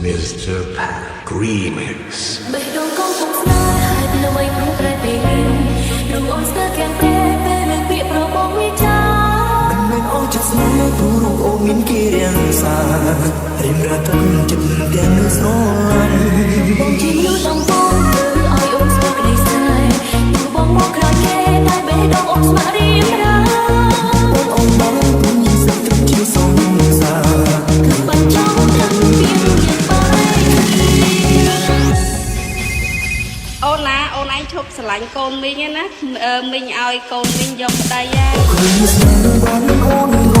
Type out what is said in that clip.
Mr. Pack Remix បេះដូងកូនពុកស្នេហ៍ហើយនៅវ័យព្រោះប្រែពេលនោះអូនស្ទើរទាំងពេលនឹងពាក្យប្របងវិចាមិនមែនអូនចិត្តស្នេហ៍ព្រោះរូបអូនមានគេរាំងសារៀមរាទឹកចិត្តទាំងនៅស្រឡាញ់បងជាមនុស្សដំបងធ្វើឲ្យអូនស្គាល់ក្តីស្រឡាញ់ទោះបងមកក្រោយគេតែបេះដូងអូនស្ម័គ្ររៀមរាអូនបងពុំមានសិទ្ធិជាសងសាគឺបាច់ចង់ទាំងពីមានអូនណាអូនឯងឈប់ស្រឡាញ់កូនមីងណាមីងឲ្យកូនមីងយកប្តីហើយ